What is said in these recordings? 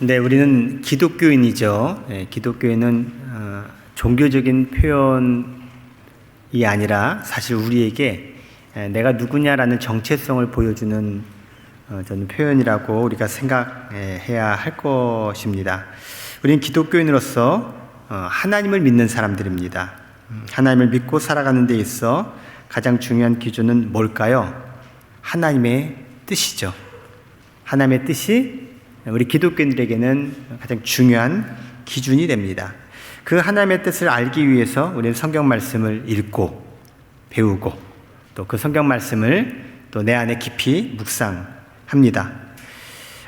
네, 우리는 기독교인이죠. 기독교인은 종교적인 표현이 아니라 사실 우리에게 내가 누구냐라는 정체성을 보여주는 저는 표현이라고 우리가 생각해야 할 것입니다. 우리는 기독교인으로서 하나님을 믿는 사람들입니다. 하나님을 믿고 살아가는 데 있어 가장 중요한 기준은 뭘까요? 하나님의 뜻이죠. 하나님의 뜻이 우리 기독교인들에게는 가장 중요한 기준이 됩니다. 그 하나님의 뜻을 알기 위해서 우리는 성경 말씀을 읽고 배우고 또 그 성경 말씀을 또 내 안에 깊이 묵상합니다.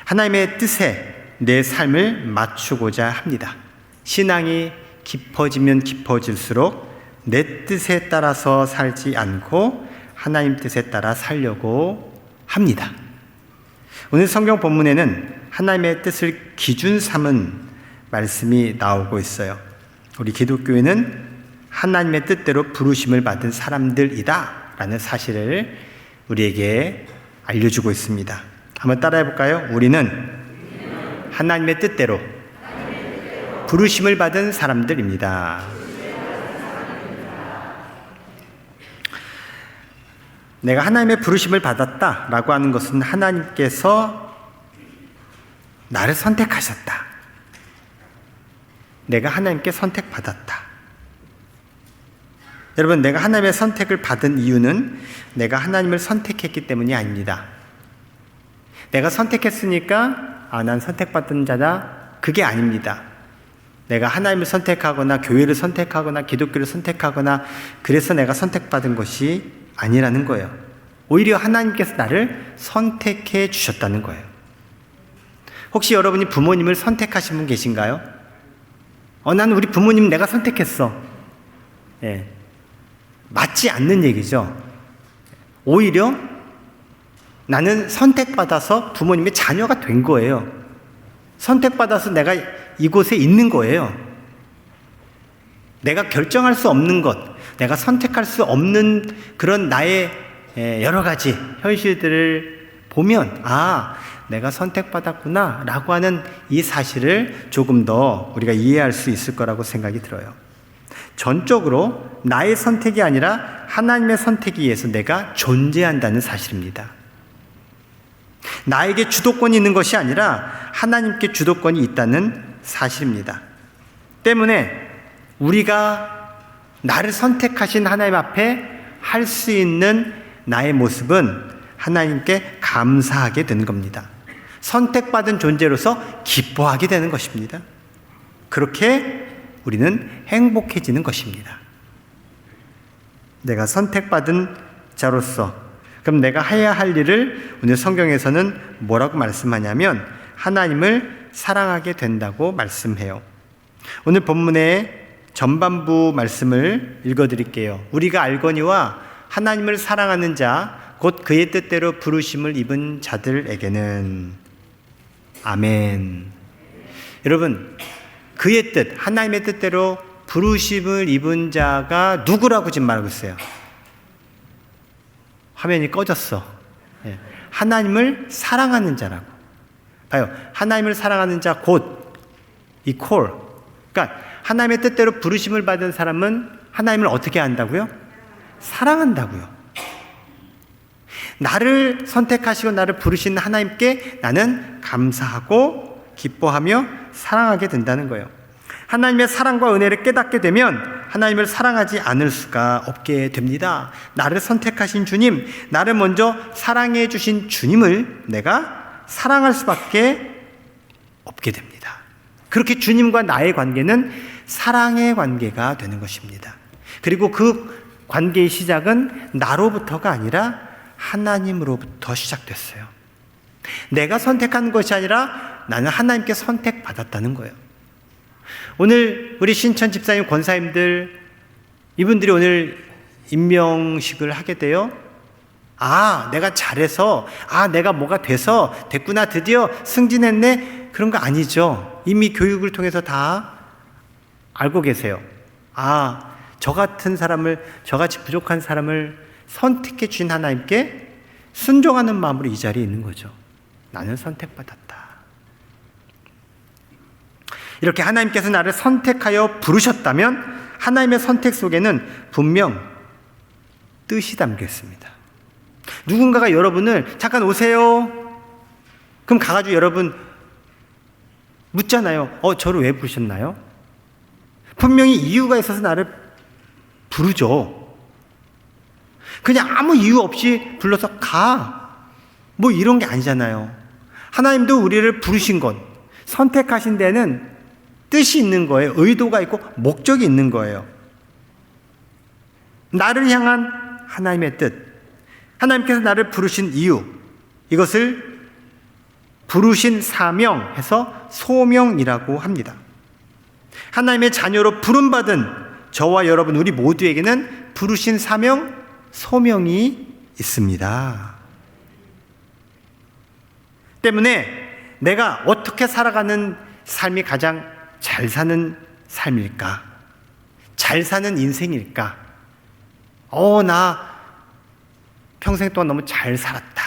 하나님의 뜻에 내 삶을 맞추고자 합니다. 신앙이 깊어지면 깊어질수록 내 뜻에 따라서 살지 않고 하나님 뜻에 따라 살려고 합니다. 오늘 성경 본문에는 하나님의 뜻을 기준 삼은 말씀이 나오고 있어요. 우리 기독교회는 하나님의 뜻대로 부르심을 받은 사람들이다 라는 사실을 우리에게 알려주고 있습니다. 한번 따라해 볼까요? 우리는 하나님의 뜻대로 부르심을 받은 사람들입니다. 내가 하나님의 부르심을 받았다라고 하는 것은 하나님께서 나를 선택하셨다. 내가 하나님께 선택받았다. 여러분, 내가 하나님의 선택을 받은 이유는 내가 하나님을 선택했기 때문이 아닙니다. 내가 선택했으니까 난 선택받은 자다. 그게 아닙니다. 내가 하나님을 선택하거나 교회를 선택하거나 기독교를 선택하거나 그래서 내가 선택받은 것이 아니라는 거예요. 오히려 하나님께서 나를 선택해 주셨다는 거예요. 혹시 여러분이 부모님을 선택하신 분 계신가요? 나는 우리 부모님 내가 선택했어. 맞지 않는 얘기죠. 오히려 나는 선택받아서 부모님의 자녀가 된 거예요. 선택받아서 내가 이곳에 있는 거예요. 내가 결정할 수 없는 것, 내가 선택할 수 없는 그런 나의 여러 가지 현실들을 보면 내가 선택받았구나 라고 하는 이 사실을 조금 더 우리가 이해할 수 있을 거라고 생각이 들어요. 전적으로 나의 선택이 아니라 하나님의 선택에 의해서 내가 존재한다는 사실입니다. 나에게 주도권이 있는 것이 아니라 하나님께 주도권이 있다는 사실입니다. 때문에 우리가 나를 선택하신 하나님 앞에 할 수 있는 나의 모습은 하나님께 감사하게 되는 겁니다. 선택받은 존재로서 기뻐하게 되는 것입니다. 그렇게 우리는 행복해지는 것입니다. 내가 선택받은 자로서 그럼 내가 해야 할 일을 오늘 성경에서는 뭐라고 말씀하냐면 하나님을 사랑하게 된다고 말씀해요. 오늘 본문의 전반부 말씀을 읽어드릴게요. 우리가 알거니와 하나님을 사랑하는 자 곧 그의 뜻대로 부르심을 입은 자들에게는 아멘. 여러분, 그의 뜻, 하나님의 뜻대로 부르심을 입은 자가 누구라고 지금 말하고 있어요? 화면이 꺼졌어. 하나님을 사랑하는 자라고. 봐요. 하나님을 사랑하는 자 곧 이 콜. 그러니까 하나님의 뜻대로 부르심을 받은 사람은 하나님을 어떻게 한다고요? 사랑한다고요. 나를 선택하시고 나를 부르신 하나님께 나는 감사하고 기뻐하며 사랑하게 된다는 거예요. 하나님의 사랑과 은혜를 깨닫게 되면 하나님을 사랑하지 않을 수가 없게 됩니다. 나를 선택하신 주님, 나를 먼저 사랑해 주신 주님을 내가 사랑할 수밖에 없게 됩니다. 그렇게 주님과 나의 관계는 사랑의 관계가 되는 것입니다. 그리고 그 관계의 시작은 나로부터가 아니라 하나님으로부터 시작됐어요. 내가 선택한 것이 아니라 나는 하나님께 선택받았다는 거예요. 오늘 우리 신천 집사님, 권사님들 이분들이 오늘 임명식을 하게 돼요. 내가 잘해서 내가 뭐가 돼서 됐구나, 드디어 승진했네, 그런 거 아니죠. 이미 교육을 통해서 다 알고 계세요. 저 같은 사람을, 저같이 부족한 사람을 선택해 주신 하나님께 순종하는 마음으로 이 자리에 있는 거죠. 나는 선택받았다. 이렇게 하나님께서 나를 선택하여 부르셨다면 하나님의 선택 속에는 분명 뜻이 담겨 있습니다. 누군가가 여러분을 잠깐 오세요. 그럼 가가지고 여러분 묻잖아요. 저를 왜 부르셨나요? 분명히 이유가 있어서 나를 부르죠. 그냥 아무 이유 없이 불러서 가. 뭐 이런 게 아니잖아요. 하나님도 우리를 부르신 것, 선택하신 데는 뜻이 있는 거예요. 의도가 있고 목적이 있는 거예요. 나를 향한 하나님의 뜻, 하나님께서 나를 부르신 이유, 이것을 부르신 사명해서 소명이라고 합니다. 하나님의 자녀로 부름받은 저와 여러분 우리 모두에게는 부르신 사명, 소명이 있습니다. 때문에 내가 어떻게 살아가는 삶이 가장 잘 사는 삶일까? 잘 사는 인생일까? 나 평생 동안 너무 잘 살았다.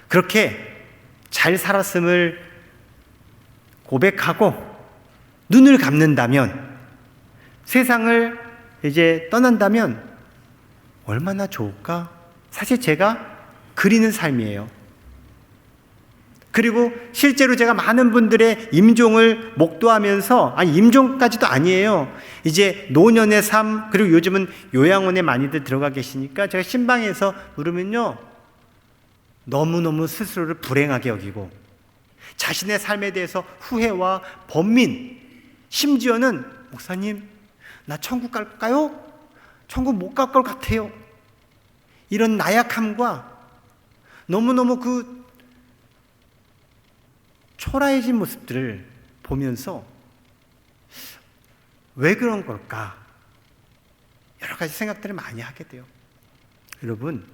그렇게 잘 살았음을 고백하고 눈을 감는다면, 세상을 이제 떠난다면 얼마나 좋을까? 사실 제가 그리는 삶이에요. 그리고 실제로 제가 많은 분들의 임종을 목도하면서, 임종까지도 아니에요. 이제 노년의 삶, 그리고 요즘은 요양원에 많이들 들어가 계시니까 제가 신방에서 부르면요, 너무너무 스스로를 불행하게 여기고 자신의 삶에 대해서 후회와 번민, 심지어는 목사님, 나 천국 갈까요? 천국 못 갈 것 같아요. 이런 나약함과 너무너무 그 초라해진 모습들을 보면서 왜 그런 걸까? 여러 가지 생각들을 많이 하게 돼요. 여러분,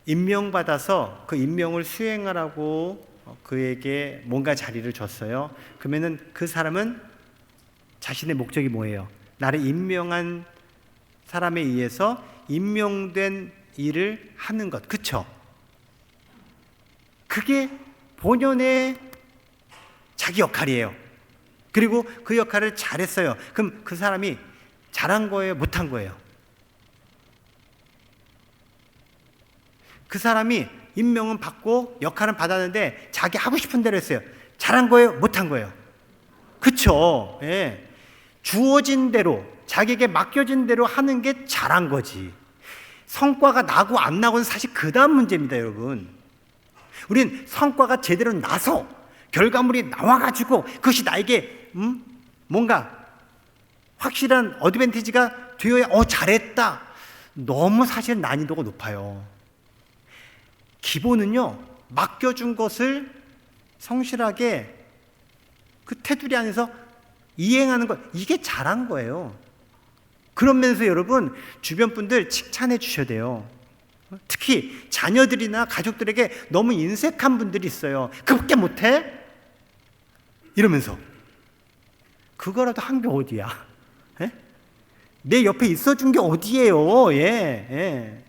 임명받아서 그 임명을 수행하라고 그에게 뭔가 자리를 줬어요. 그러면은 그 사람은 자신의 목적이 뭐예요? 나를 임명한 사람에 의해서 임명된 일을 하는 것, 그쵸? 그게 본연의 자기 역할이에요. 그리고 그 역할을 잘했어요. 그럼 그 사람이 잘한 거예요? 못한 거예요? 그 사람이 임명은 받고 역할은 받았는데 자기 하고 싶은 대로 했어요. 잘한 거예요? 못한 거예요? 그쵸? 예. 주어진 대로, 자기에게 맡겨진 대로 하는 게 잘한 거지. 성과가 나고 안 나고는 사실 그 다음 문제입니다, 여러분. 우린 성과가 제대로 나서 결과물이 나와가지고 그것이 나에게 뭔가 확실한 어드밴티지가 되어야 잘했다. 너무 사실 난이도가 높아요. 기본은요, 맡겨준 것을 성실하게 그 테두리 안에서 이행하는 것, 이게 잘한 거예요. 그런 면에서 여러분, 주변 분들 칭찬해 주셔야 돼요. 특히 자녀들이나 가족들에게 너무 인색한 분들이 있어요. 그밖에 못해? 이러면서. 그거라도 한 게 어디야? 예? 내 옆에 있어준 게 어디예요? 예.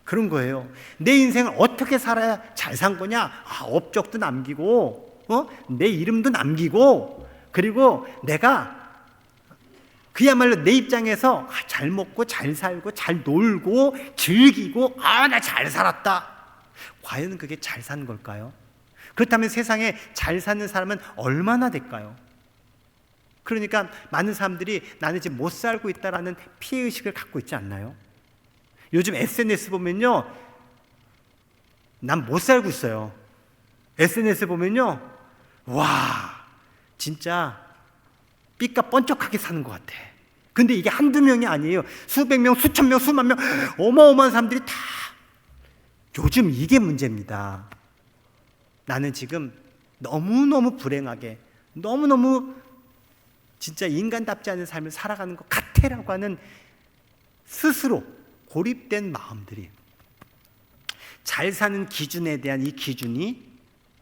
그런 거예요. 내 인생을 어떻게 살아야 잘 산 거냐? 업적도 남기고, 내 이름도 남기고, 그리고 내가 그야말로 내 입장에서 잘 먹고 잘 살고 잘 놀고 즐기고 나 잘 살았다. 과연 그게 잘 산 걸까요? 그렇다면 세상에 잘 사는 사람은 얼마나 될까요? 그러니까 많은 사람들이 나는 지금 못 살고 있다라는 피해의식을 갖고 있지 않나요? 요즘 SNS 보면요, 난 못 살고 있어요. SNS 보면요, 와, 진짜 삐까 번쩍하게 사는 것 같아. 근데 이게 한두 명이 아니에요. 수백 명, 수천 명, 수만 명, 어마어마한 사람들이 다. 요즘 이게 문제입니다. 나는 지금 너무너무 불행하게, 너무너무 진짜 인간답지 않은 삶을 살아가는 것 같아라고 하는 스스로 고립된 마음들이, 잘 사는 기준에 대한 이 기준이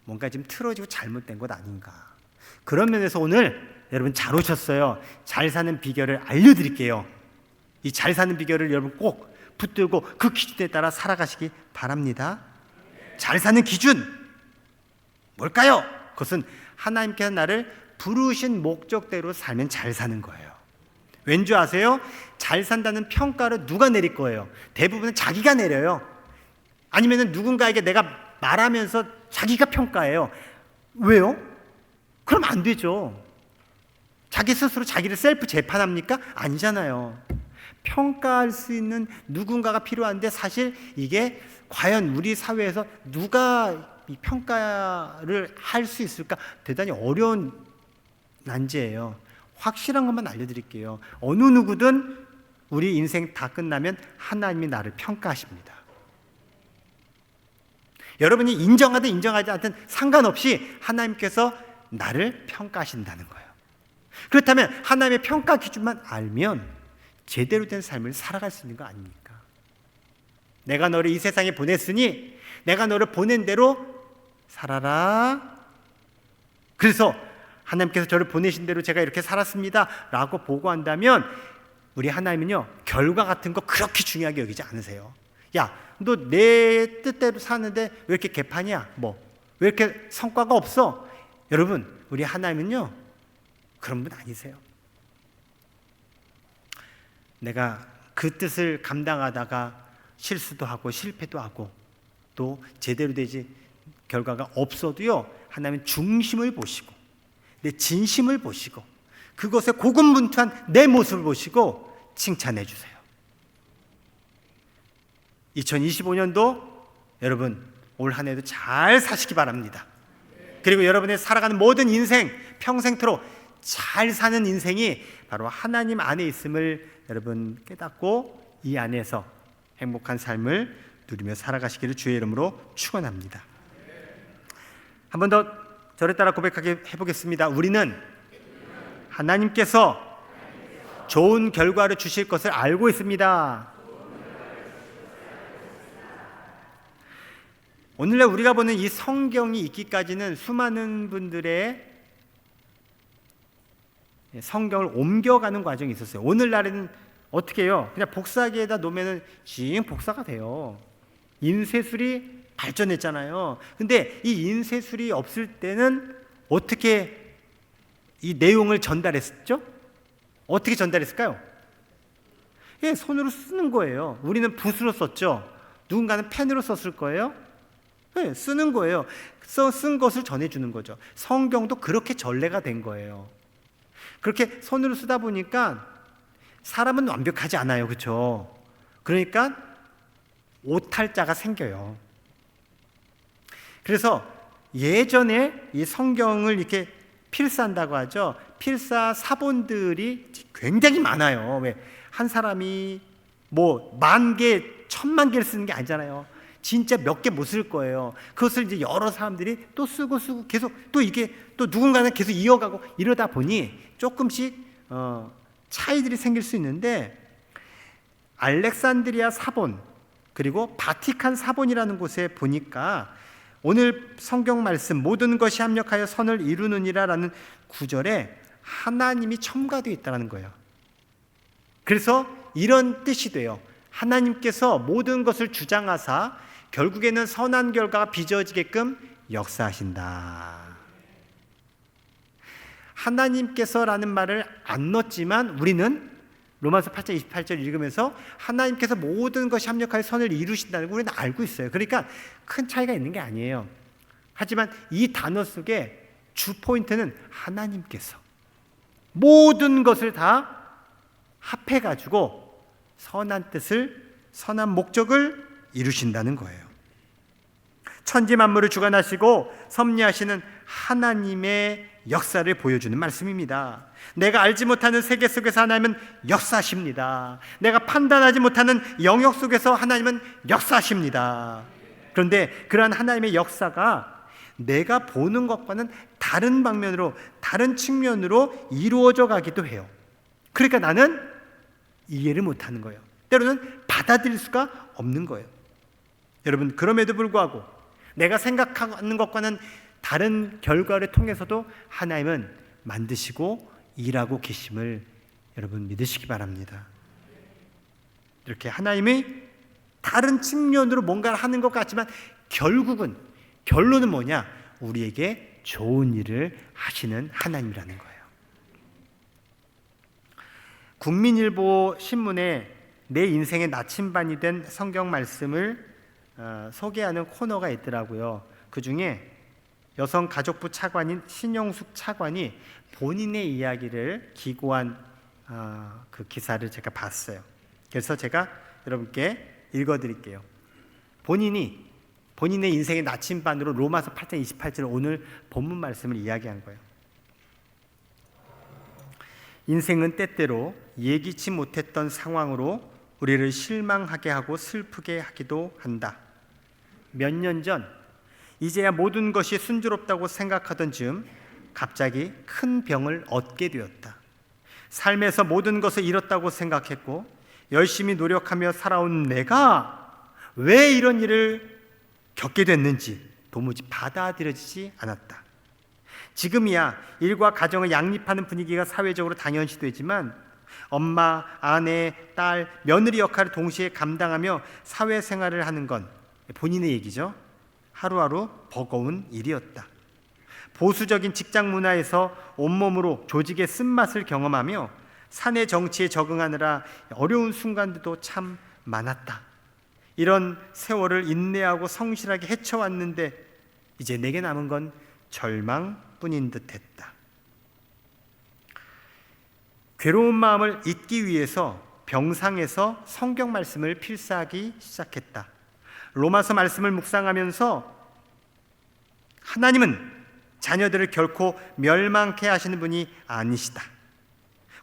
뭔가 좀 틀어지고 잘못된 것 아닌가. 그런 면에서 오늘 여러분 잘 오셨어요. 잘 사는 비결을 알려드릴게요. 이 잘 사는 비결을 여러분 꼭 붙들고 그 기준에 따라 살아가시기 바랍니다. 잘 사는 기준, 뭘까요? 그것은 하나님께서 나를 부르신 목적대로 살면 잘 사는 거예요. 왠지 아세요? 잘 산다는 평가를 누가 내릴 거예요? 대부분은 자기가 내려요. 아니면 누군가에게 내가 말하면서 자기가 평가해요. 왜요? 그럼 안 되죠. 자기 스스로 자기를 셀프 재판합니까? 아니잖아요. 평가할 수 있는 누군가가 필요한데 사실 이게 과연 우리 사회에서 누가 이 평가를 할 수 있을까? 대단히 어려운 난제예요. 확실한 것만 알려드릴게요. 어느 누구든 우리 인생 다 끝나면 하나님이 나를 평가하십니다. 여러분이 인정하든 인정하지 않든 상관없이 하나님께서 나를 평가하신다는 거예요. 그렇다면 하나님의 평가 기준만 알면 제대로 된 삶을 살아갈 수 있는 거 아닙니까? 내가 너를 이 세상에 보냈으니 내가 너를 보낸 대로 살아라. 그래서 하나님께서 저를 보내신 대로 제가 이렇게 살았습니다 라고 보고한다면 우리 하나님은요, 결과 같은 거 그렇게 중요하게 여기지 않으세요. 야, 너 내 뜻대로 사는데 왜 이렇게 개판이야? 왜 이렇게 성과가 없어? 여러분, 우리 하나님은요 그런 분 아니세요. 내가 그 뜻을 감당하다가 실수도 하고 실패도 하고 또 제대로 되지 결과가 없어도요, 하나님은 중심을 보시고 내 진심을 보시고 그것에 고군분투한 내 모습을 보시고 칭찬해 주세요. 2025년도 여러분 올 한 해도 잘 사시기 바랍니다. 그리고 여러분의 살아가는 모든 인생 평생토록 잘 사는 인생이 바로 하나님 안에 있음을 여러분 깨닫고 이 안에서 행복한 삶을 누리며 살아가시기를 주의 이름으로 축원합니다. 한 번 더 저를 따라 고백하게 해보겠습니다. 우리는 하나님께서 좋은 결과를 주실 것을 알고 있습니다. 오늘날 우리가 보는 이 성경이 있기까지는 수많은 분들의 성경을 옮겨가는 과정이 있었어요. 오늘날에는 어떻게 해요? 그냥 복사기에다 놓으면 징 복사가 돼요. 인쇄술이 발전했잖아요. 근데 이 인쇄술이 없을 때는 어떻게 이 내용을 전달했었죠? 어떻게 전달했을까요? 예, 손으로 쓰는 거예요. 우리는 붓으로 썼죠. 누군가는 펜으로 썼을 거예요. 네, 쓰는 거예요. 쓴 것을 전해주는 거죠. 성경도 그렇게 전래가 된 거예요. 그렇게 손으로 쓰다 보니까 사람은 완벽하지 않아요. 그렇죠? 그러니까 오탈자가 생겨요. 그래서 예전에 이 성경을 이렇게 필사한다고 하죠. 필사 사본들이 굉장히 많아요. 왜? 한 사람이 10,000개, 10,000개를 쓰는 게 아니잖아요. 진짜 몇 개 못 쓸 거예요. 그것을 이제 여러 사람들이 또 쓰고 계속 또 이게 또 누군가는 계속 이어가고 이러다 보니 조금씩 차이들이 생길 수 있는데 알렉산드리아 사본 그리고 바티칸 사본이라는 곳에 보니까 오늘 성경 말씀 모든 것이 합력하여 선을 이루느니라 라는 구절에 하나님이 첨가되어 있다는 거예요. 그래서 이런 뜻이 돼요. 하나님께서 모든 것을 주장하사 결국에는 선한 결과가 빚어지게끔 역사하신다. 하나님께서라는 말을 안 넣었지만 우리는 로마서 8장 28절 읽으면서 하나님께서 모든 것이 합력하여 선을 이루신다는 걸 우리는 알고 있어요. 그러니까 큰 차이가 있는 게 아니에요. 하지만 이 단어 속에 주 포인트는 하나님께서 모든 것을 다 합해가지고 선한 뜻을, 선한 목적을 이루신다는 거예요. 천지 만물을 주관하시고 섭리하시는 하나님의 역사를 보여주는 말씀입니다. 내가 알지 못하는 세계 속에서 하나님은 역사하십니다. 내가 판단하지 못하는 영역 속에서 하나님은 역사하십니다. 그런데 그러한 하나님의 역사가 내가 보는 것과는 다른 방면으로, 다른 측면으로 이루어져 가기도 해요. 그러니까 나는 이해를 못하는 거예요. 때로는 받아들일 수가 없는 거예요. 여러분, 그럼에도 불구하고 내가 생각하는 것과는 다른 결과를 통해서도 하나님은 만드시고 일하고 계심을 여러분 믿으시기 바랍니다. 이렇게 하나님이 다른 측면으로 뭔가를 하는 것 같지만 결론은 뭐냐? 우리에게 좋은 일을 하시는 하나님이라는 거예요. 국민일보 신문에 내 인생의 나침반이 된 성경 말씀을 소개하는 코너가 있더라고요. 그 중에 여성가족부 차관인 신영숙 차관이 본인의 이야기를 기고한 그 기사를 제가 봤어요. 그래서 제가 여러분께 읽어드릴게요. 본인의 인생의 나침반으로 로마서 8장 28절 오늘 본문 말씀을 이야기한 거예요. 인생은 때때로 예기치 못했던 상황으로 우리를 실망하게 하고 슬프게 하기도 한다. 몇 년 전 이제야 모든 것이 순조롭다고 생각하던 즈음 갑자기 큰 병을 얻게 되었다. 삶에서 모든 것을 잃었다고 생각했고 열심히 노력하며 살아온 내가 왜 이런 일을 겪게 됐는지 도무지 받아들여지지 않았다. 지금이야 일과 가정을 양립하는 분위기가 사회적으로 당연시되지만 엄마, 아내, 딸, 며느리 역할을 동시에 감당하며 사회생활을 하는 건 본인의 얘기죠. 하루하루 버거운 일이었다. 보수적인 직장 문화에서 온몸으로 조직의 쓴맛을 경험하며 사내 정치에 적응하느라 어려운 순간들도 참 많았다. 이런 세월을 인내하고 성실하게 헤쳐왔는데 이제 내게 남은 건 절망뿐인 듯했다. 괴로운 마음을 잊기 위해서 병상에서 성경 말씀을 필사하기 시작했다. 로마서 말씀을 묵상하면서 하나님은 자녀들을 결코 멸망케 하시는 분이 아니시다.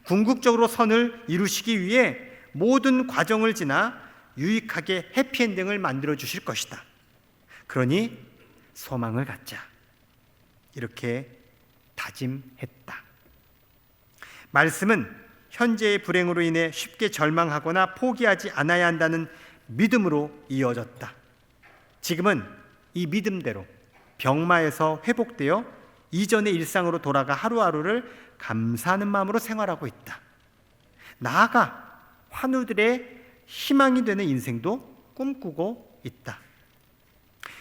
궁극적으로 선을 이루시기 위해 모든 과정을 지나 유익하게 해피엔딩을 만들어 주실 것이다. 그러니 소망을 갖자. 이렇게 다짐했다. 말씀은 현재의 불행으로 인해 쉽게 절망하거나 포기하지 않아야 한다는 믿음으로 이어졌다. 지금은 이 믿음대로 병마에서 회복되어 이전의 일상으로 돌아가 하루하루를 감사하는 마음으로 생활하고 있다. 나아가 환우들의 희망이 되는 인생도 꿈꾸고 있다.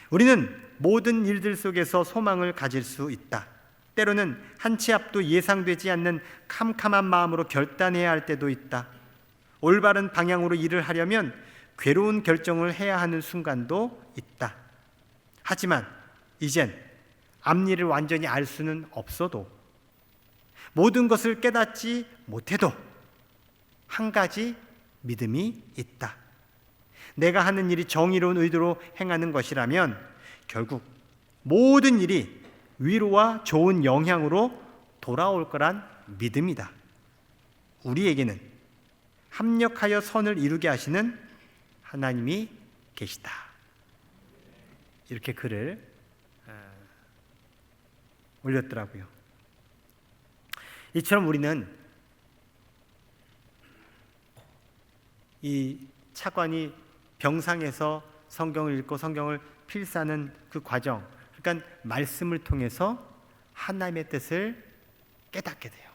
우리는 모든 일들 속에서 소망을 가질 수 있다. 때로는 한 치 앞도 예상되지 않는 캄캄한 마음으로 결단해야 할 때도 있다. 올바른 방향으로 일을 하려면 괴로운 결정을 해야 하는 순간도 있다. 하지만 이젠 앞일을 완전히 알 수는 없어도 모든 것을 깨닫지 못해도 한 가지 믿음이 있다. 내가 하는 일이 정의로운 의도로 행하는 것이라면 결국 모든 일이 위로와 좋은 영향으로 돌아올 거란 믿음이다. 우리에게는 합력하여 선을 이루게 하시는 하나님이 계시다. 이렇게 글을 올렸더라고요. 이처럼 우리는 이 차관이 병상에서 성경을 읽고 성경을 필사하는 그 과정, 그러니까 말씀을 통해서 하나님의 뜻을 깨닫게 돼요.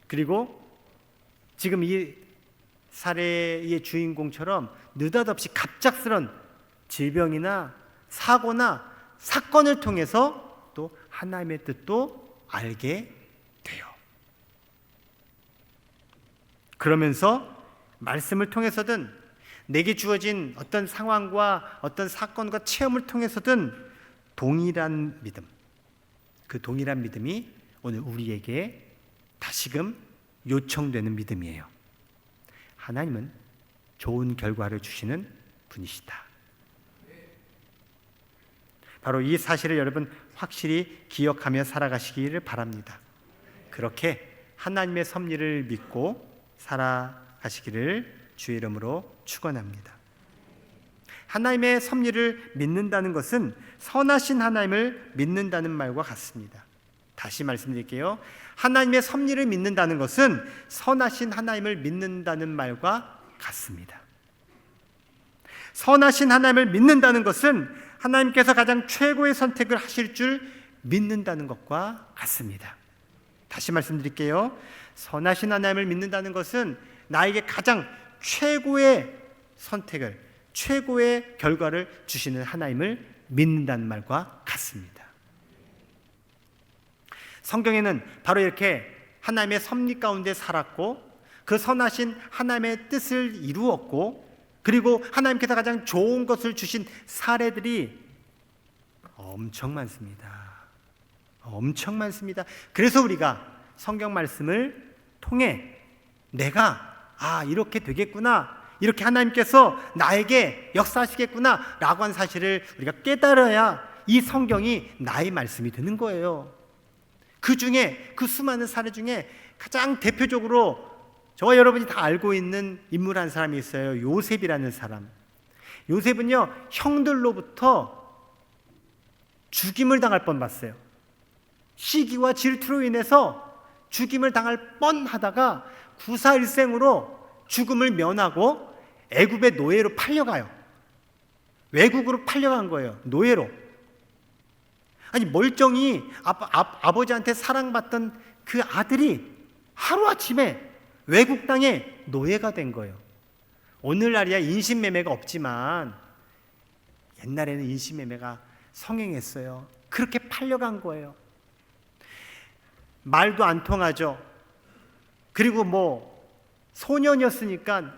그리고 지금 이 사례의 주인공처럼 느닷없이 갑작스런 질병이나 사고나 사건을 통해서 또 하나님의 뜻도 알게 돼요. 그러면서 말씀을 통해서든 내게 주어진 어떤 상황과 어떤 사건과 체험을 통해서든 동일한 믿음, 그 동일한 믿음이 오늘 우리에게 다시금 요청되는 믿음이에요. 하나님은 좋은 결과를 주시는 분이시다. 바로 이 사실을 여러분 확실히 기억하며 살아가시기를 바랍니다. 그렇게 하나님의 섭리를 믿고 살아가시기를 주의 이름으로 축원합니다. 하나님의 섭리를 믿는다는 것은 선하신 하나님을 믿는다는 말과 같습니다. 다시 말씀드릴게요. 하나님의 섭리를 믿는다는 것은 선하신 하나님을 믿는다는 말과 같습니다. 선하신 하나님을 믿는다는 것은 하나님께서 가장 최고의 선택을 하실 줄 믿는다는 것과 같습니다. 다시 말씀드릴게요. 선하신 하나님을 믿는다는 것은 나에게 가장 최고의 선택을, 최고의 결과를 주시는 하나님을 믿는다는 말과 같습니다. 성경에는 바로 이렇게 하나님의 섭리 가운데 살았고 그 선하신 하나님의 뜻을 이루었고 그리고 하나님께서 가장 좋은 것을 주신 사례들이 엄청 많습니다. 엄청 많습니다. 그래서 우리가 성경 말씀을 통해 내가 이렇게 되겠구나, 이렇게 하나님께서 나에게 역사하시겠구나 라고 한 사실을 우리가 깨달아야 이 성경이 나의 말씀이 되는 거예요. 그 중에, 그 수많은 사례 중에 가장 대표적으로 저와 여러분이 다 알고 있는 인물 한 사람이 있어요. 요셉이라는 사람. 요셉은요, 형들로부터 죽임을 당할 뻔봤어요. 시기와 질투로 인해서 죽임을 당할 뻔하다가 구사일생으로 죽음을 면하고 애굽의 노예로 팔려가요. 외국으로 팔려간 거예요. 노예로. 아니 멀쩡히 아버지한테 사랑받던 그 아들이 하루아침에 외국 땅에 노예가 된 거예요. 오늘날이야 인신매매가 없지만 옛날에는 인신매매가 성행했어요. 그렇게 팔려간 거예요. 말도 안 통하죠. 그리고 소년이었으니까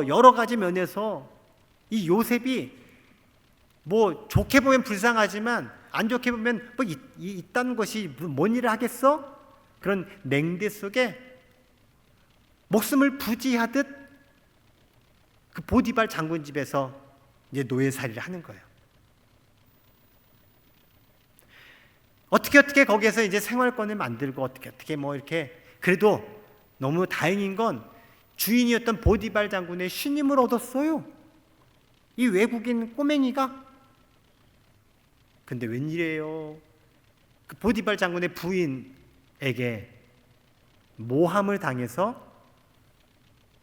여러 가지 면에서 이 요셉이 좋게 보면 불쌍하지만 안 좋게 보면 있다는 것이 뭔 일을 하겠어? 그런 냉대 속에 목숨을 부지하듯 그 보디발 장군 집에서 이제 노예살이를 하는 거예요. 어떻게 거기에서 이제 생활권을 만들고 어떻게 이렇게 그래도 너무 다행인 건 주인이었던 보디발 장군의 신임을 얻었어요. 이 외국인 꼬맹이가. 근데 웬일이에요? 그 보디발 장군의 부인에게 모함을 당해서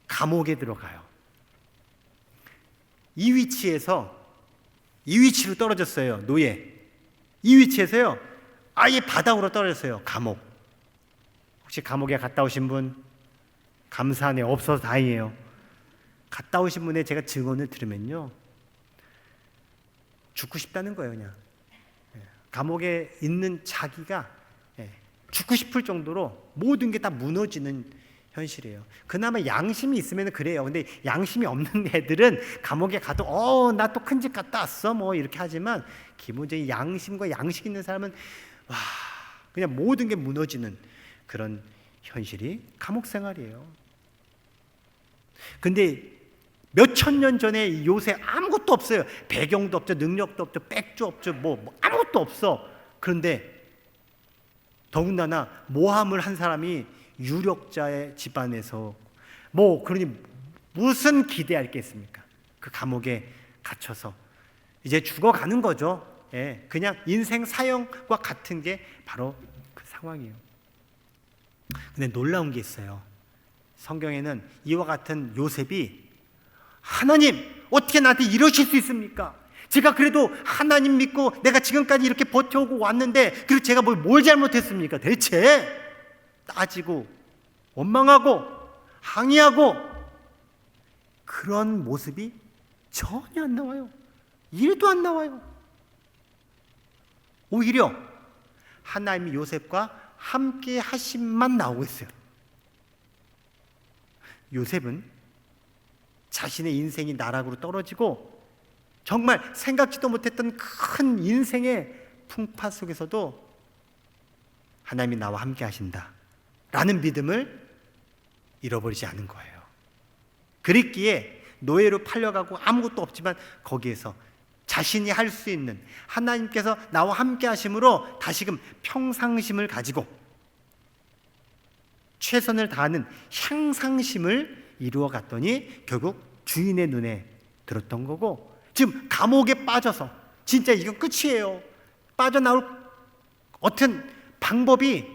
감옥에 들어가요. 이 위치로 떨어졌어요. 노예. 이 위치에서요, 아예 바닥으로 떨어졌어요. 감옥. 혹시 감옥에 갔다 오신 분? 감사하네. 없어서 다행이에요. 갔다 오신 분의 제가 증언을 들으면요, 죽고 싶다는 거예요. 그냥 감옥에 있는 자기가 죽고 싶을 정도로 모든 게 다 무너지는 현실이에요. 그나마 양심이 있으면 그래요. 근데 양심이 없는 애들은 감옥에 가도 나 또 큰 집 갔다 왔어 이렇게 하지만 기본적인 양심과 양식 있는 사람은 그냥 모든 게 무너지는 그런 현실이 감옥 생활이에요. 근데 몇천 년 전에 이 요셉 아무것도 없어요. 배경도 없죠, 능력도 없죠, 백주 없죠, 아무것도 없어. 그런데 더군다나 모함을 한 사람이 유력자의 집안에서 그러니 무슨 기대할 게 있습니까? 그 감옥에 갇혀서 이제 죽어가는 거죠. 그냥 인생 사형과 같은 게 바로 그 상황이에요. 근데 놀라운 게 있어요. 성경에는 이와 같은 요셉이 하나님, 어떻게 나한테 이러실 수 있습니까? 제가 그래도 하나님 믿고 내가 지금까지 이렇게 버텨오고 왔는데 그리고 제가 뭘 잘못했습니까? 대체 따지고 원망하고 항의하고 그런 모습이 전혀 안 나와요. 1도 안 나와요. 오히려 하나님이 요셉과 함께 하심만 나오고 있어요. 요셉은 자신의 인생이 나락으로 떨어지고 정말 생각지도 못했던 큰 인생의 풍파 속에서도 하나님이 나와 함께 하신다 라는 믿음을 잃어버리지 않은 거예요. 그랬기에 노예로 팔려가고 아무것도 없지만 거기에서 자신이 할 수 있는 하나님께서 나와 함께 하심으로 다시금 평상심을 가지고 최선을 다하는 향상심을 이루어 갔더니 결국 주인의 눈에 들었던 거고, 지금 감옥에 빠져서 진짜 이건 끝이에요. 빠져나올 어떤 방법이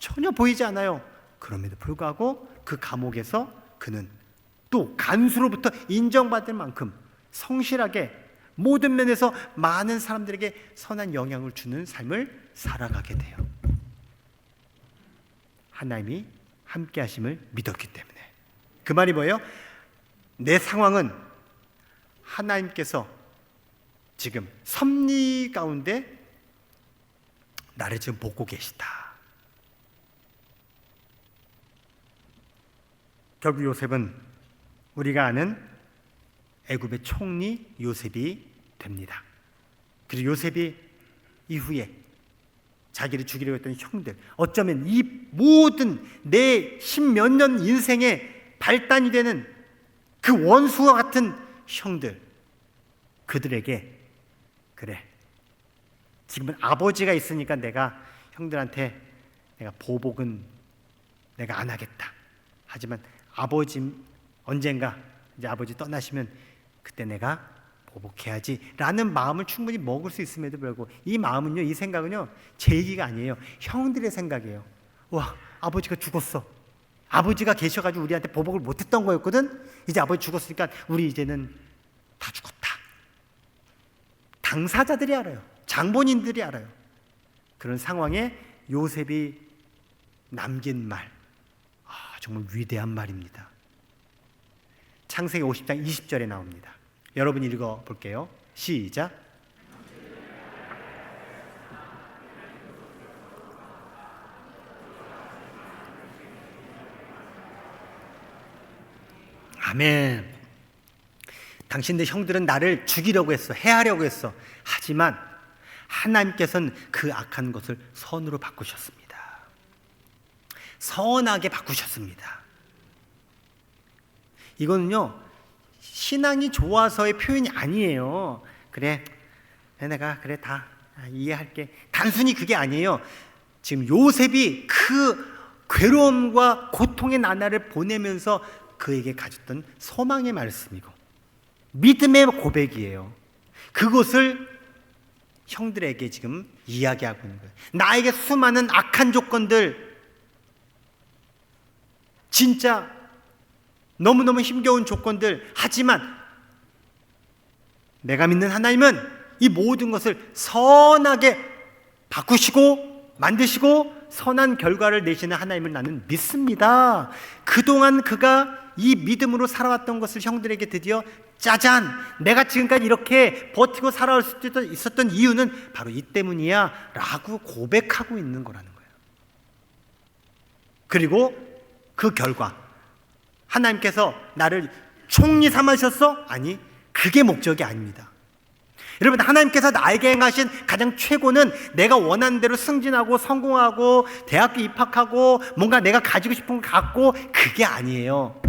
전혀 보이지 않아요. 그럼에도 불구하고 그 감옥에서 그는 또 간수로부터 인정받을 만큼 성실하게 모든 면에서 많은 사람들에게 선한 영향을 주는 삶을 살아가게 돼요. 하나님이 함께 하심을 믿었기 때문에. 그 말이 뭐예요? 내 상황은 하나님께서 지금 섭리 가운데 나를 지금 보고 계시다. 결국 요셉은 우리가 아는 애굽의 총리 요셉이 됩니다. 그리고 요셉이 이후에 자기를 죽이려고 했던 형들, 어쩌면 이 모든 내 십몇 년 인생의 발단이 되는 그 원수와 같은 형들, 그들에게 그래, 지금은 아버지가 있으니까 내가 형들한테 내가 보복은 내가 안 하겠다. 하지만 아버지 언젠가 이제 아버지 떠나시면 그때 내가 보복해야지 라는 마음을 충분히 먹을 수 있음에도 불구하고 이 마음은요, 이 생각은요 제 얘기가 아니에요. 형들의 생각이에요. 와, 아버지가 죽었어. 아버지가 계셔가지고 우리한테 보복을 못했던 거였거든. 이제 아버지 죽었으니까 우리 이제는 다 죽었다. 당사자들이 알아요. 장본인들이 알아요. 그런 상황에 요셉이 남긴 말, 정말 위대한 말입니다. 창세기 50장 20절에 나옵니다. 여러분 읽어볼게요. 시작. 아멘. 당신들 형들은 나를 죽이려고 했어. 해하려고 했어. 하지만 하나님께서는 그 악한 것을 선으로 바꾸셨습니다. 선하게 바꾸셨습니다. 이거는요, 신앙이 좋아서의 표현이 아니에요. 그래, 내가 그래 다 이해할게. 단순히 그게 아니에요. 지금 요셉이 그 괴로움과 고통의 나날을 보내면서 그에게 가졌던 소망의 말씀이고 믿음의 고백이에요. 그것을 형들에게 지금 이야기하고 있는 거예요. 나에게 수많은 악한 조건들, 진짜 너무너무 힘겨운 조건들, 하지만 내가 믿는 하나님은 이 모든 것을 선하게 바꾸시고 만드시고 선한 결과를 내시는 하나님을 나는 믿습니다. 그동안 그가 이 믿음으로 살아왔던 것을 형들에게 드디어 짜잔, 내가 지금까지 이렇게 버티고 살아올 수 있었던 이유는 바로 이 때문이야 라고 고백하고 있는 거라는 거예요. 그리고 그 결과, 하나님께서 나를 총리 삼으셨어? 아니, 그게 목적이 아닙니다. 여러분, 하나님께서 나에게 행하신 가장 최고는 내가 원하는 대로 승진하고 성공하고 대학교 입학하고 뭔가 내가 가지고 싶은 걸 갖고, 그게 아니에요.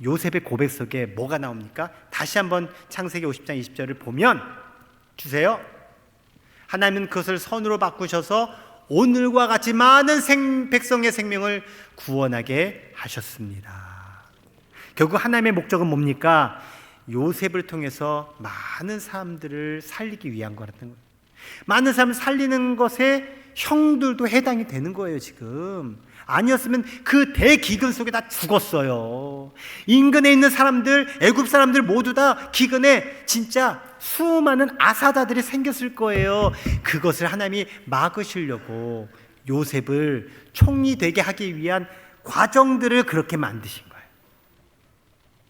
요셉의 고백 속에 뭐가 나옵니까? 다시 한번 창세기 50장 20절을 보면 주세요. 하나님은 그것을 선으로 바꾸셔서 오늘과 같이 많은 백성의 생명을 구원하게 하셨습니다. 결국 하나님의 목적은 뭡니까? 요셉을 통해서 많은 사람들을 살리기 위한 거라는 거예요. 많은 사람을 살리는 것에 형들도 해당이 되는 거예요. 지금 아니었으면 그 대기근 속에 다 죽었어요. 인근에 있는 사람들, 애굽 사람들 모두 다 기근에 진짜 수많은 아사다들이 생겼을 거예요. 그것을 하나님이 막으시려고 요셉을 총리 되게 하기 위한 과정들을 그렇게 만드신 거예요.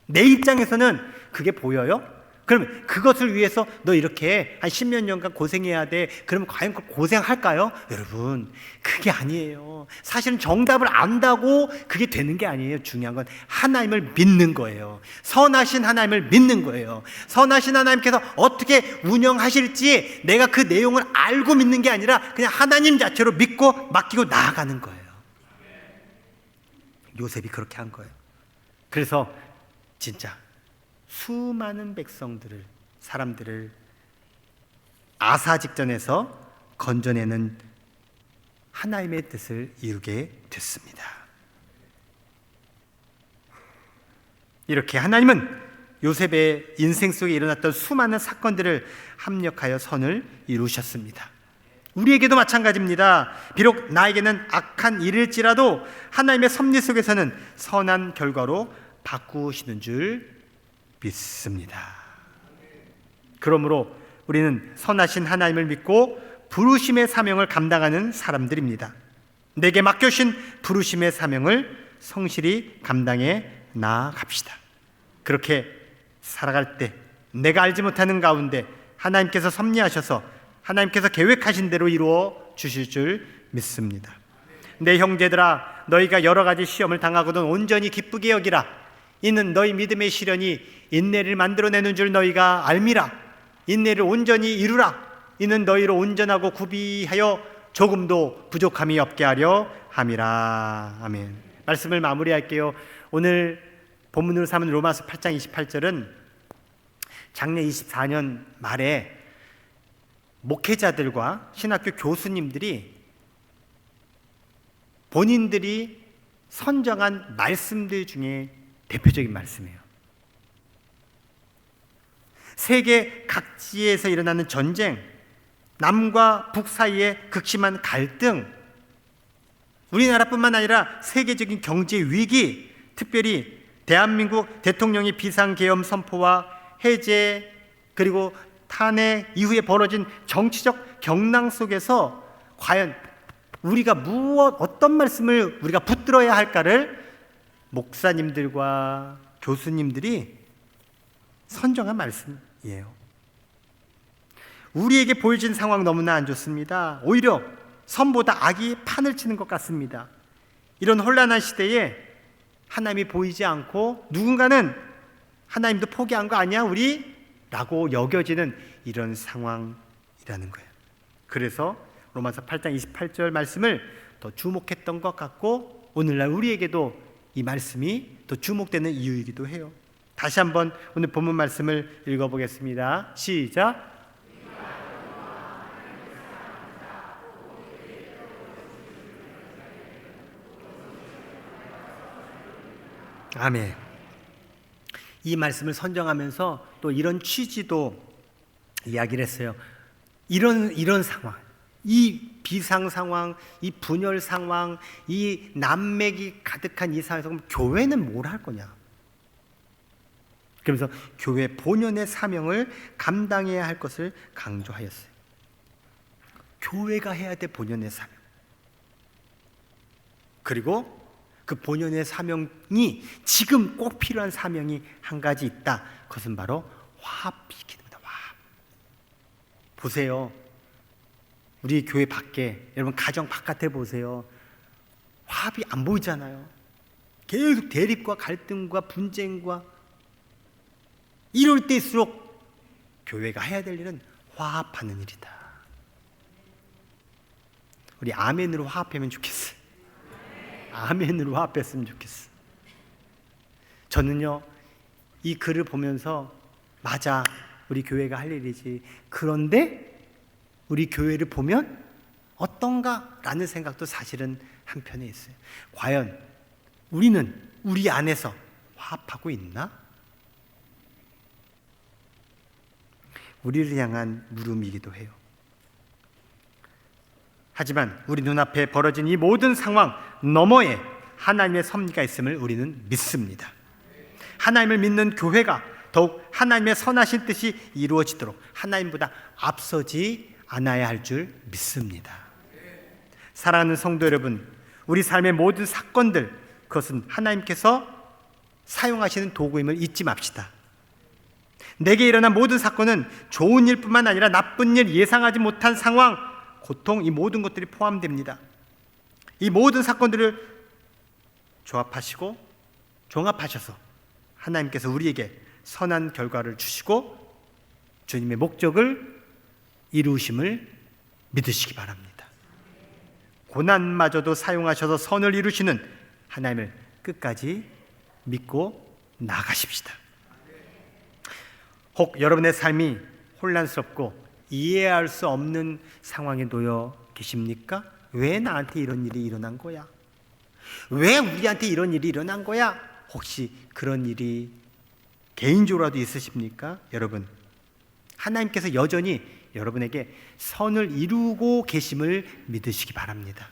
내 입장에서는 그게 보여요? 그럼 그것을 위해서 너 이렇게 한 10몇 년간 고생해야 돼. 그럼 과연 그 고생할까요? 여러분, 그게 아니에요. 사실은 정답을 안다고 그게 되는 게 아니에요. 중요한 건 하나님을 믿는 거예요. 선하신 하나님을 믿는 거예요. 선하신 하나님께서 어떻게 운영하실지 내가 그 내용을 알고 믿는 게 아니라 그냥 하나님 자체로 믿고 맡기고 나아가는 거예요. 요셉이 그렇게 한 거예요. 그래서 진짜 수많은 백성들을, 사람들을 아사 직전에서 건져내는 하나님의 뜻을 이루게 됐습니다. 이렇게 하나님은 요셉의 인생 속에 일어났던 수많은 사건들을 합력하여 선을 이루셨습니다. 우리에게도 마찬가지입니다. 비록 나에게는 악한 일일지라도 하나님의 섭리 속에서는 선한 결과로 바꾸시는 줄 믿습니다. 그러므로 우리는 선하신 하나님을 믿고 부르심의 사명을 감당하는 사람들입니다. 내게 맡겨주신 부르심의 사명을 성실히 감당해 나아갑시다. 그렇게 살아갈 때 내가 알지 못하는 가운데 하나님께서 섭리하셔서 하나님께서 계획하신 대로 이루어 주실 줄 믿습니다. 내 형제들아, 너희가 여러 가지 시험을 당하거든 온전히 기쁘게 여기라. 이는 너희 믿음의 시련이 인내를 만들어내는 줄 너희가 알미라. 인내를 온전히 이루라. 이는 너희로 온전하고 구비하여 조금도 부족함이 없게 하려 함이라. 아멘. 말씀을 마무리할게요. 오늘 본문으로 삼은 로마서 8장 28절은 장래 24년 말에 목회자들과 신학교 교수님들이 본인들이 선정한 말씀들 중에 대표적인 말씀이에요. 세계 각지에서 일어나는 전쟁, 남과 북 사이의 극심한 갈등, 우리나라뿐만 아니라 세계적인 경제 위기, 특별히 대한민국 대통령의 비상계엄 선포와 해제 그리고 탄핵 이후에 벌어진 정치적 경랑 속에서 과연 우리가 어떤 말씀을 우리가 붙들어야 할까를 목사님들과 교수님들이 선정한 말씀이에요. 우리에게 보여진 상황 너무나 안 좋습니다. 오히려 선보다 악이 판을 치는 것 같습니다. 이런 혼란한 시대에 하나님이 보이지 않고 누군가는 하나님도 포기한 거 아니야 우리? 라고 여겨지는 이런 상황이라는 거예요. 그래서 로마서 8장 28절 말씀을 더 주목했던 것 같고 오늘날 우리에게도 이 말씀이 더 주목되는 이유이기도 해요. 다시 한번 오늘 본문 말씀을 읽어보겠습니다. 시작. 아멘. 이 말씀을 선정하면서 또 이런 취지도 이야기를 했어요. 이런 상황, 이 비상 상황, 이 분열 상황, 이 난맥이 가득한 이 상황에서 그럼 교회는 뭘 할 거냐? 그러면서 교회 본연의 사명을 감당해야 할 것을 강조하였어요. 교회가 해야 될 본연의 사명. 그리고 그 본연의 사명이 지금 꼭 필요한 사명이 한 가지 있다. 그것은 바로 화합시키는 겁니다. 화합. 보세요. 우리 교회 밖에, 여러분 가정 바깥에 보세요. 화합이 안 보이잖아요. 계속 대립과 갈등과 분쟁과 이럴 때일수록 교회가 해야 될 일은 화합하는 일이다. 우리 아멘으로 화합하면 좋겠어요. 아멘으로 화합했으면 좋겠어. 저는요 이 글을 보면서 맞아, 우리 교회가 할 일이지. 그런데 우리 교회를 보면 어떤가 라는 생각도 사실은 한편에 있어요. 과연 우리는 우리 안에서 화합하고 있나? 우리를 향한 물음이기도 해요. 하지만 우리 눈앞에 벌어진 이 모든 상황 너머에 하나님의 섭리가 있음을 우리는 믿습니다. 하나님을 믿는 교회가 더욱 하나님의 선하신 뜻이 이루어지도록 하나님보다 앞서지 않아야 할 줄 믿습니다. 사랑하는 성도 여러분, 우리 삶의 모든 사건들, 그것은 하나님께서 사용하시는 도구임을 잊지 맙시다. 내게 일어난 모든 사건은 좋은 일뿐만 아니라 나쁜 일, 예상하지 못한 상황, 고통, 이 모든 것들이 포함됩니다. 이 모든 사건들을 조합하시고 종합하셔서 하나님께서 우리에게 선한 결과를 주시고 주님의 목적을 이루심을 믿으시기 바랍니다. 고난마저도 사용하셔서 선을 이루시는 하나님을 끝까지 믿고 나가십시다. 혹 여러분의 삶이 혼란스럽고 이해할 수 없는 상황에 놓여 계십니까? 왜 나한테 이런 일이 일어난 거야? 왜 우리한테 이런 일이 일어난 거야? 혹시 그런 일이 개인적으로라도 있으십니까? 여러분, 하나님께서 여전히 여러분에게 선을 이루고 계심을 믿으시기 바랍니다.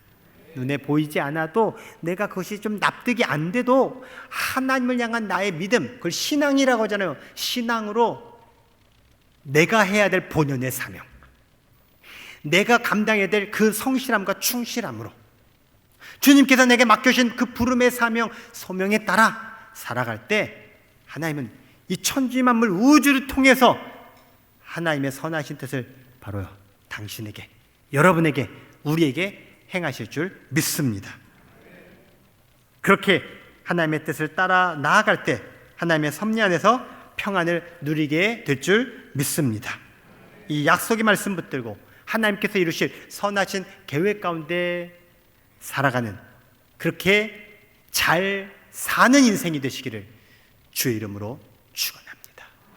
눈에 보이지 않아도 내가 그것이 좀 납득이 안 돼도 하나님을 향한 나의 믿음, 그걸 신앙이라고 하잖아요. 신앙으로 내가 해야 될 본연의 사명, 내가 감당해야 될 그 성실함과 충실함으로 주님께서 내게 맡겨주신 그 부름의 사명, 소명에 따라 살아갈 때 하나님은 이 천지 만물 우주를 통해서 하나님의 선하신 뜻을 바로 당신에게, 여러분에게, 우리에게 행하실 줄 믿습니다. 그렇게 하나님의 뜻을 따라 나아갈 때 하나님의 섭리 안에서 평안을 누리게 될 줄 믿습니다. 이 약속의 말씀 붙들고 하나님께서 이루실 선하신 계획 가운데 살아가는, 그렇게 잘 사는 인생이 되시기를 주의 이름으로